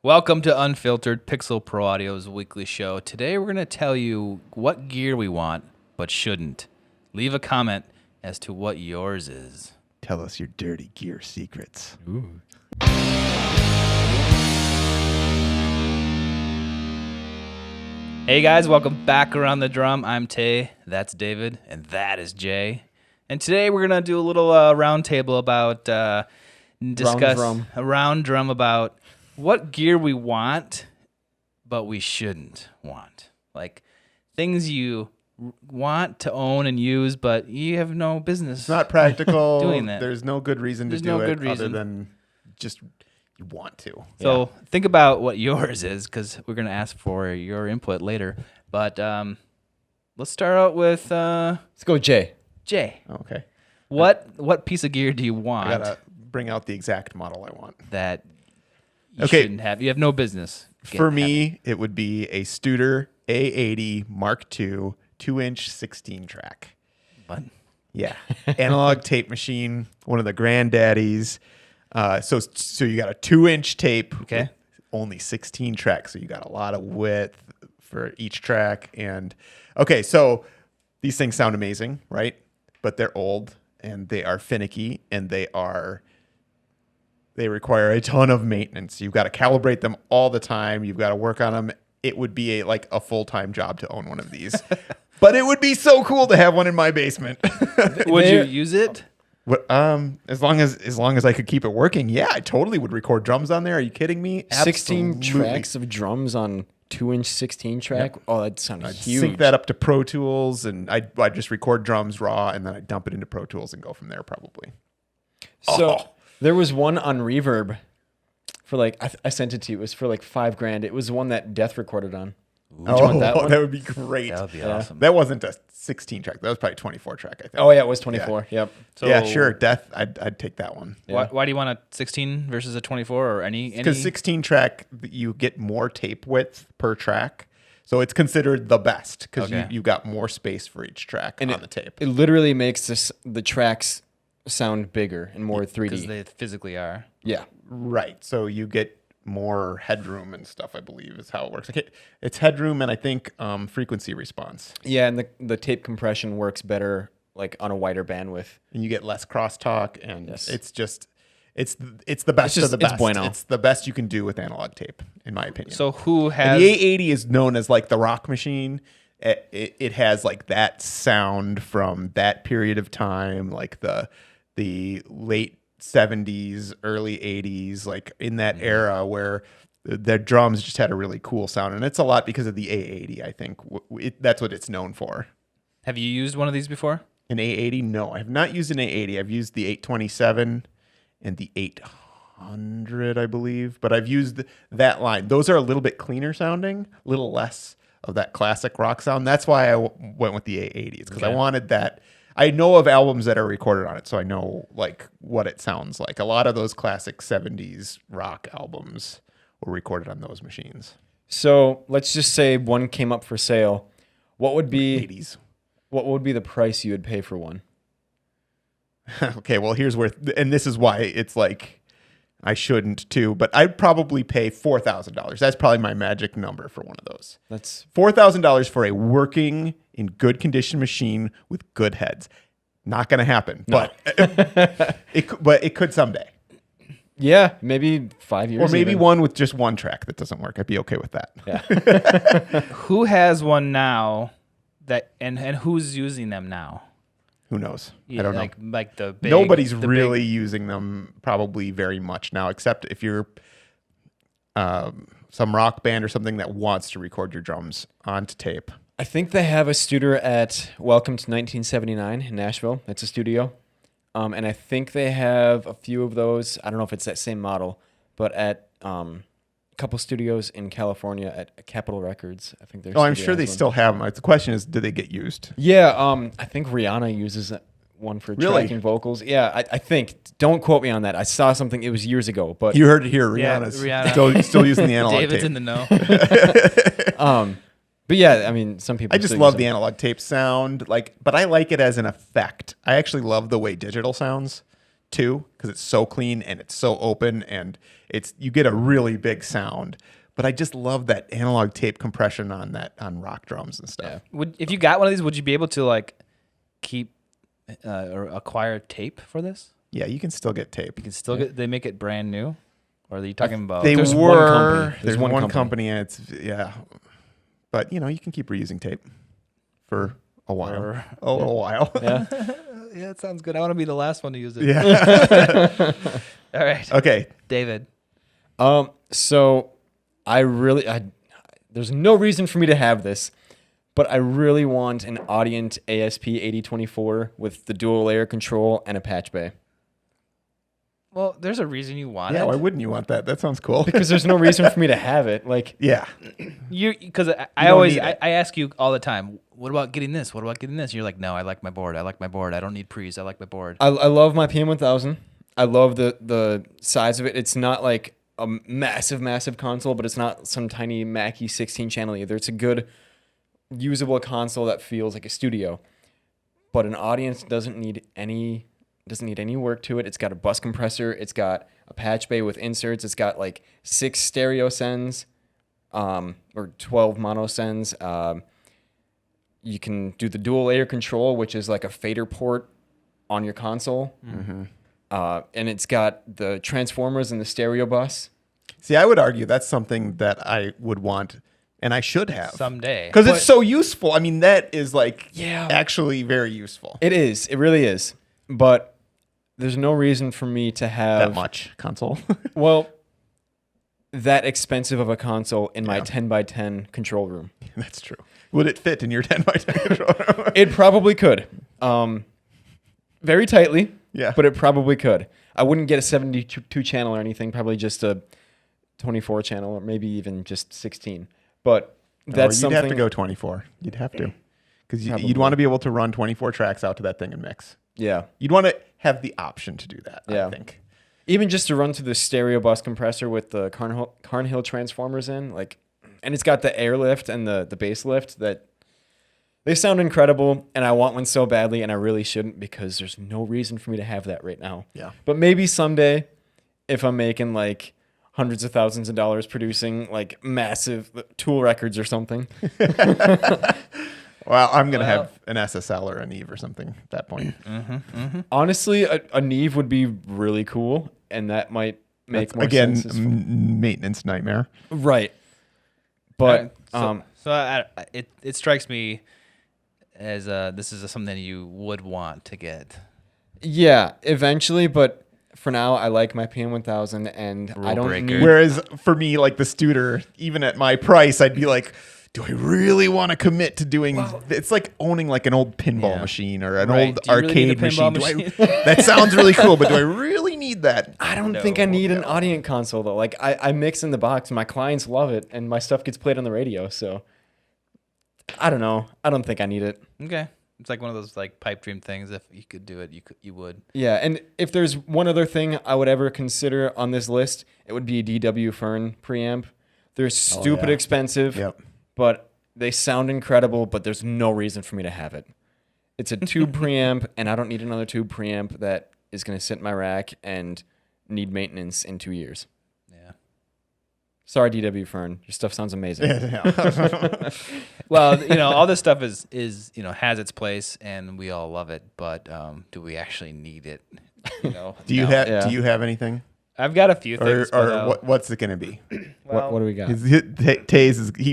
Welcome to Unfiltered, Pixel Pro Audio's weekly show. Today we're going to tell you what gear we want, but shouldn't. Leave a comment as to what yours is. Tell us your dirty gear secrets. Ooh. Hey guys, welcome back around the drum. I'm Tay, that's David, and that is Jay. And today we're going to do a little round table about, discuss a round drum about what gear we want, but we shouldn't want. Like things you want to own and use, but you have no business. It's not practical. doing that. There's no good reason to do it other than just you want to. So think about what yours is, because we're going to ask for your input later. But let's start out with Let's go, Jay. Jay. Okay. What piece of gear do you want I gotta bring out the exact model I want. that you shouldn't have? You have no business. For me, it would be a Studer A80 Mark II 2-inch 16-track. What? Yeah. Analog tape machine, one of the granddaddies. So you got a 2-inch tape. Okay. With only 16 tracks, so you got a lot of width for each track. And okay, so these things sound amazing, right? But they're old and they are finicky and they require a ton of maintenance. You've got to calibrate them all the time. You've got to work on them. It would be a full-time job to own one of these. But it would be so cool to have one in my basement. Would you use it? As long as I could keep it working, yeah, I totally would record drums on there. Are you kidding me? 16 Absolutely. tracks of drums on 2-inch 16 track. Yep. Oh, that sounds huge. Sync that up to Pro Tools, and I'd just record drums raw, and then I'd dump it into Pro Tools and go from there probably. So there was one on Reverb for I sent it to you. It was for $5,000. It was the one that Death recorded on. Would you want that one? That would be great. That would be awesome. That wasn't a 16 track. That was probably 24 track, I think. Oh yeah, it was 24. Yep. So yeah, sure. Death, I'd take that one. Why do you want a 16 versus a 24 or any? Because 16 track, you get more tape width per track. So it's considered the best because you got more space for each track on the tape. It literally makes the tracks sound bigger and more 3D. Because they physically are. Yeah. Right. So you get more headroom and stuff, I believe, is how it works. It's headroom and I think frequency response. Yeah, and the tape compression works better on a wider bandwidth. And you get less crosstalk, and Yes. it's the best of the best. It's bueno. It's the best you can do with analog tape, in my opinion. So who and has the A80 is known as the rock machine. It has that sound from that period of time, the late 70s, early 80s, in that era where the drums just had a really cool sound. And it's a lot because of the A80, I think. That's what it's known for. Have you used one of these before? An A80? No, I have not used an A80. I've used the 827 and the 800, I believe. But I've used that line. Those are a little bit cleaner sounding, a little less of that classic rock sound. That's why I went with the A80s, because I wanted that. I know of albums that are recorded on it, so I know what it sounds like. A lot of those classic 70s rock albums were recorded on those machines. So let's just say one came up for sale. What would be 80s. What would be the price you would pay for one? Okay, well, here's where, and this is why it's I shouldn't too, but I'd probably pay $4,000. That's probably my magic number for one of those. That's $4,000 for a working, in good condition machine with good heads. Not going to happen, No. but it could someday. Yeah, maybe 5 years. Or maybe even. one with just one track that doesn't work. I'd be okay with that. Yeah. Who has one now and who's using them now? Who knows? Yeah, I don't know. Like the big, Nobody's the really big, using them probably very much now, except if you're some rock band or something that wants to record your drums onto tape. I think they have a studio at Welcome to 1979 in Nashville. It's a studio. And I think they have a few of those. I don't know if it's that same model, but at a couple studios in California at Capitol Records. I think there's. Oh, I'm sure they still have them. The question is, do they get used? Yeah, I think Rihanna uses one for Really? tracking vocals. Yeah, I think. Don't quote me on that. I saw something. It was years ago, but You heard it here. Yeah, Rihanna's Rihanna. still using the analog David's tape. in the know. But yeah, I mean, some people. I just still love use the them. analog tape sound, but I like it as an effect. I actually love the way digital sounds too, because it's so clean and it's so open, and you get a really big sound. But I just love that analog tape compression on rock drums and stuff. Yeah. If you got one of these, would you be able to like keep or acquire tape for this? Yeah, you can still get tape. You can still get. They make it brand new, or are you talking about? There's one company. There's one company, and it's But you can keep reusing tape for a while. A while. Yeah. Yeah, it sounds good. I want to be the last one to use it. Yeah. All right. Okay, David. So there's no reason for me to have this, but I really want an Audient ASP 8024 with the dual layer control and a patch bay. Well, there's a reason you want it. Yeah, why wouldn't you want that? That sounds cool. Because there's no reason for me to have it. Like, yeah. Because I don't always need it. I ask you all the time, what about getting this? What about getting this? You're like, no, I like my board. I like my board. I don't need pre's. I like my board. I love my PM1000. I love the size of it. It's not like a massive console, but it's not some tiny Mackie 16 channel either. It's a good usable console that feels like a studio. But an audience doesn't need any work to it. It's got a bus compressor. It's got a patch bay with inserts. It's got like 6 stereo sends, or 12 mono sends. You can do the dual layer control, which is like a fader port on your console. Mm-hmm. And it's got the transformers and the stereo bus. See, I would argue that's something that I would want and I should have Someday. because it's so useful. I mean, that is like Yeah. actually very useful. It is. It really is. But there's no reason for me to have That much console. well, that expensive of a console in my 10x10 control room. That's true. Would it fit in your 10x10 control room? It probably could. Very tightly. Yeah. But it probably could. I wouldn't get a 72 channel or anything, probably just a 24 channel or maybe even just 16. But that's you'd something. have to go 24. You'd have to. Because you'd Probably. want to be able to run 24 tracks out to that thing and mix. Yeah. You'd want to have the option to do that, Yeah. I think. Even just to run through the stereo bus compressor with the Carnhill transformers in, and it's got the air lift and the bass lift that they sound incredible, and I want one so badly, and I really shouldn't because there's no reason for me to have that right now. Yeah. But maybe someday, if I'm making like hundreds of thousands of dollars producing like massive Tool records or something. Well, I'm going to have an SSL or a Neve or something at that point. Honestly, a Neve would be really cool, and that might make more sense. Maintenance nightmare. Right. But it strikes me as this is something that you would want to get. yeah, eventually, but for now, I like my PM1000, and I don't breaker. need. Whereas for me, like the Studer, even at my price, I'd be like, do I really want to commit to doing? It's like owning like an old pinball machine or an old Do you really need arcade a pinball machine. That sounds really cool, but do I really need that? I don't think I need an Audient console though. Like I mix in the box, my clients love it, and my stuff gets played on the radio. So I don't know. I don't think I need it. Okay. It's like one of those like pipe dream things. If you could do it, you would. Yeah, and if there's one other thing I would ever consider on this list, it would be a DW Fern preamp. They're stupid expensive, but they sound incredible, but there's no reason for me to have it. It's a tube preamp, and I don't need another tube preamp that is going to sit in my rack and need maintenance in 2 years. Yeah. Sorry, DW Fern. Your stuff sounds amazing. Well, all this stuff is has its place, and we all love it. But do we actually need it? Do you have anything? I've got a few things. Or what's it going to be? Well, what do we got?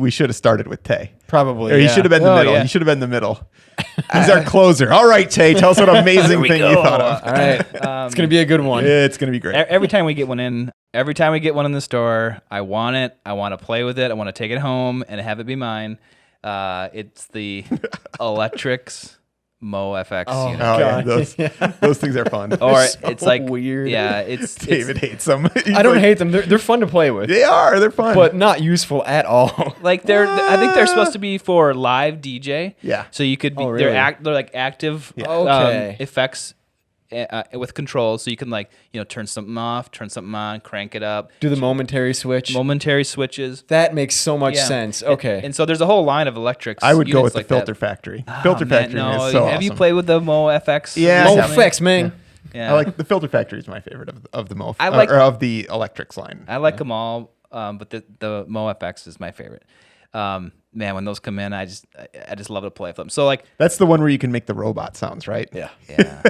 We should have started with Tay. Probably. Or he should have been the middle. Yeah. He should have been the middle. He's our closer. All right, Tay, tell us what amazing thing you thought of. All right. It's going to be a good one. It's going to be great. Every time we get one in the store, I want it. I want to play with it. I want to take it home and have it be mine. It's the Electrics Mo FX unit. Yeah, those things are fun. Or so it's like weird. Yeah, David hates them. I don't hate them. They're fun to play with. They are. They're fun, but not useful at all. Like I think they're supposed to be for live DJ. Yeah. So you could be. Oh, really? They're like active Okay. effects with controls. So you can turn something off, turn something on, crank it up. Do the momentary switch. Momentary switches. That makes so much sense. Okay. And so there's a whole line of Electrics. I would go with like the Filter that. Factory. Oh, Filter man, Factory no. is so Have you awesome. played with the Mo FX? Yeah. Mo Yeah. FX, man. Yeah. I like the Filter Factory is my favorite of the Mo. or of the electrics line. I like them all, but the Mo FX is my favorite. Man, when those come in, I just love to play with them. So like That's the one where you can make the robot sounds, right? Yeah. yeah.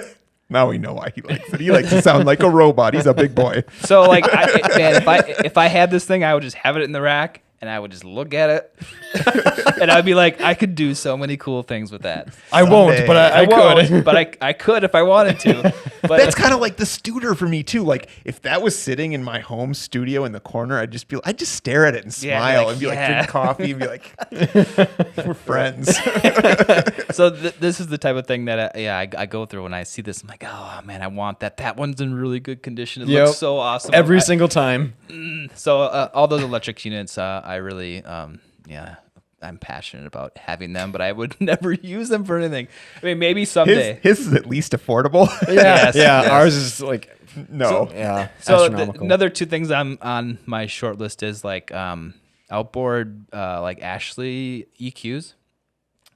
Now we know why he likes it. He likes to sound like a robot. He's a big boy. So like, man, if I had this thing, I would just have it in the rack and I would just look at it, and I'd be like, I could do so many cool things with that. I won't, but I could. won't, but I could if I wanted to. But That's kind of like the Studer for me too. Like if that was sitting in my home studio in the corner, I'd just stare at it and Yeah, smile like, and be like, yeah. drink coffee and be like, we're friends. So this is the type of thing that I go through when I see this. I'm like, oh man, I want that. That one's in really good condition. It Yep. looks so awesome. Every single time. So all those electric units, I really, I'm passionate about having them, but I would never use them for anything. I mean, maybe someday. His is at least affordable. Yes, yeah. yes. Ours is like No. yeah. So astronomical. another two things on my short list is like outboard, like Ashley EQs,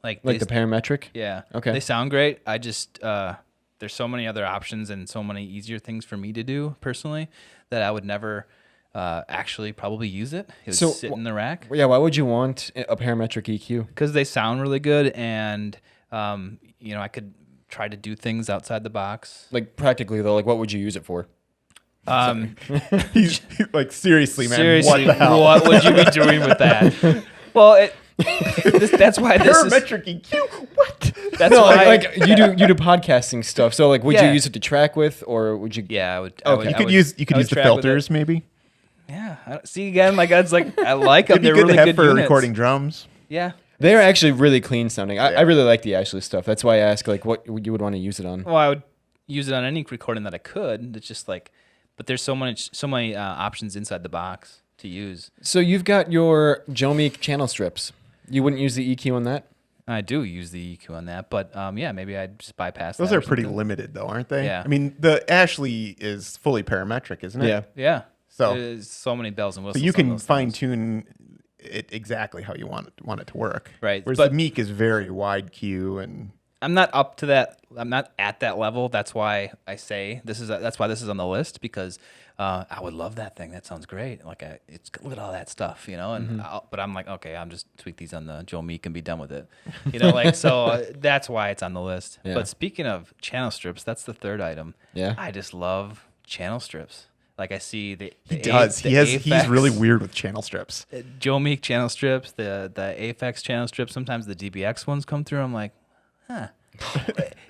like the parametric. yeah, Okay. they sound great. I just there's so many other options and so many easier things for me to do personally that I would never actually probably use it. It would So, sit in the rack Yeah. Why would you want a parametric EQ? because they sound really good, and I could try to do things outside the box. Like practically though, like what would you use it for? He's like, seriously, man. Seriously, What the hell? what would you be doing with that? Well, that's why this is. Parametric EQ? What? That's No, why. like you do podcasting stuff. So like, would Yeah. you use it to track with, or would you? yeah, I would. Okay. You could use the track with it. filters, maybe. Yeah. See again, my guys, like I like them. It'd be They're good really to have good for units. recording drums. Yeah. They're actually really clean sounding. I Yeah. really like the Ashley stuff. That's why I ask like what you would want to use it on. Well, I would use it on any recording that I could. It's just like, but there's so many options inside the box to use. So you've got your Jomeek channel strips. You wouldn't use the EQ on that? I do use the EQ on that, but maybe I'd just bypass. Those that are or pretty something. limited, though, aren't they? Yeah. I mean, the Ashley is fully parametric, isn't it? Yeah. Yeah. So- there's so many bells and whistles. So you on can those fine things. tune it exactly how you want it to work. Right, Whereas but- the Meek is very wide Q and I'm not up to that. I'm not at that level. That's why I say that's why this is on the list, because I would love that thing. That sounds great. Like it's look at all that stuff, And but I'm like, okay, I'm just tweak these on the Joe Meek and be done with it, So that's why it's on the list. Yeah. But speaking of channel strips, that's the third item. Yeah. I just love channel strips. Like I see he does. He's really weird with channel strips. Joe Meek channel strips, the Aphex channel strips. Sometimes the DBX ones come through. I'm like, huh.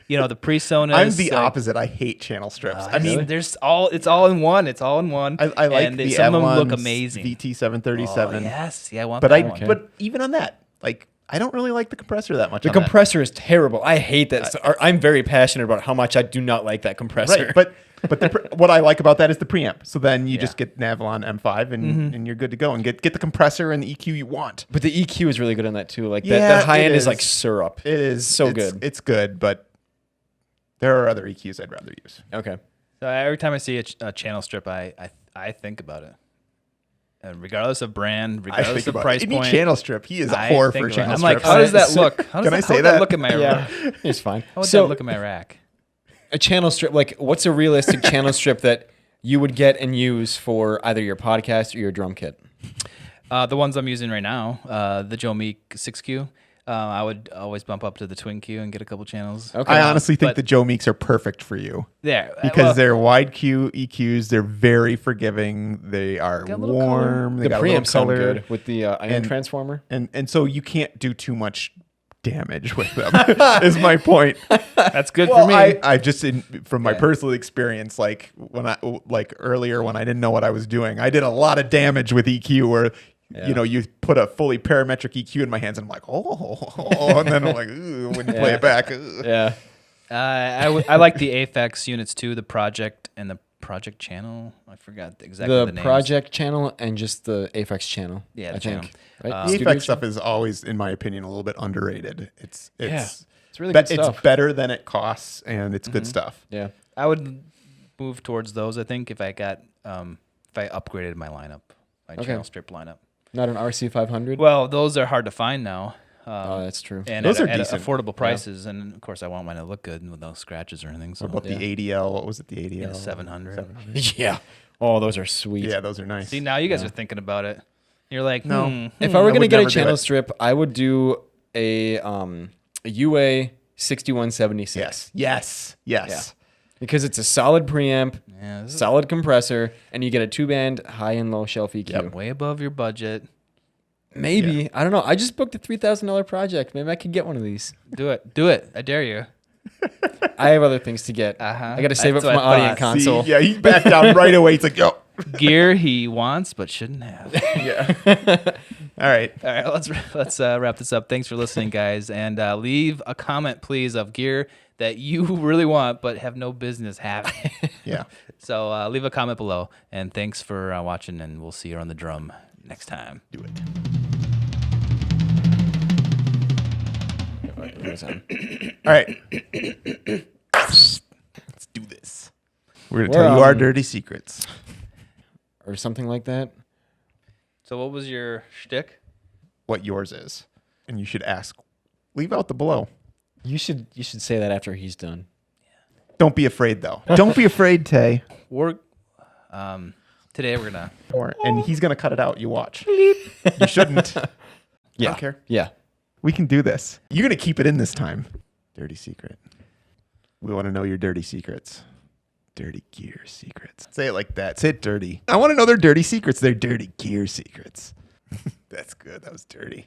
The PreSonus. I'm the opposite. I hate channel strips. I mean, it's all in one. It's all in one. I like and the some of them look Avalon's amazing. VT737. Oh, yes, yeah, I want But that one. but even on that, like I don't really like the compressor that much. The on that. compressor is terrible. I hate that. I'm very passionate about how much I do not like that compressor. Right, but what I like about that is the preamp. So then you Yeah. just get an Avalon M5 and you're good to go and get the compressor and the EQ you want. But the EQ is really good on that too. Like Yeah, that high it end is is. like syrup. It is So it's- good. It's good, but there are other EQs I'd rather use. Okay. So every time I see a channel strip, I think about it. And regardless of brand, I regardless think of about price any point, channel strip. He is a I whore think for about it. channel I'm like, strips. how does that So- look? How does Can I that, say how would that? look at my Yeah, it's fine. How would So that look at my rack? a channel strip, like what's a realistic channel strip that you would get and use for either your podcast or your drum kit? The ones I'm using right now, the Joe Meek 6Q. I would always bump up to the Twin Q and get a couple channels. Okay. I honestly think but- the Joe Meeks are perfect for you There. because they're wide Q EQs. They're very forgiving. They are Got a little warm. They The got a little preamps sound color. good with the ion And- transformer. And so you can't do too much damage with them. Is my point. That's good Well, for me. I just from my Yeah. personal experience, like when I earlier when I didn't know what I was doing, I did a lot of damage with EQ. Where you put a fully parametric EQ in my hands, and I'm like, and then I'm like, ooh, when you play Yeah. it back, ugh. Yeah. I like the Aphex units too, the Project and the Project channel. I forgot exactly the The names. project channel and just the Aphex channel. Yeah, I the think. channel. Right? The Studio Apex stuff is always, in my opinion, a little bit underrated. It's It's really but good it's stuff. better than it costs, and it's good stuff. Yeah. I would move towards those. I think if I got if I upgraded my lineup, my Okay. channel strip lineup. Not an RC500. Well, those are hard to find now. that's true. And Those are at decent. affordable prices. And of course, I want mine to look good with no scratches or anything. So What about the ADL? What was it? The ADL? Yeah, 700. Yeah. Oh, those are sweet. Yeah, those are nice. See, now you guys are thinking about it. You're like, No. If I were I going to would get a never do channel it. strip, I would do a UA 6176. Yes. Because it's a solid preamp, Yeah, this is solid compressor, and you get a 2-band high and low shelf EQ. way above your budget. Maybe. I don't know. I just booked a $3,000 project. Maybe I could get one of these. Do it. I dare you. I have other things to get. Uh-huh. I got to save That's up for what my I audio thought. console. See, yeah, he backed down right away. He's like, yo. Gear he wants but shouldn't have. Yeah. All right. All right, let's wrap this up. Thanks for listening, guys, and leave a comment, please, of gear that you really want but have no business having. Yeah. So leave a comment below, and thanks for watching, and we'll see you on the drum next time. Do it. All right. Let's do this. We're going to tell you our dirty secrets. Or something like that. So what was your shtick? What yours is. And you should ask. Leave out the below. You should say that after he's done. Don't be afraid, though. Don't be afraid, Tay. Today we're gonna. And he's going to cut it out. You watch. You shouldn't. Yeah. I don't care. Yeah. We can do this. You're going to keep it in this time. Dirty secret. We want to know your dirty secrets. Dirty gear secrets. Say it like that. Say it dirty. I want to know their dirty secrets. Their dirty gear secrets. That's good. That was dirty.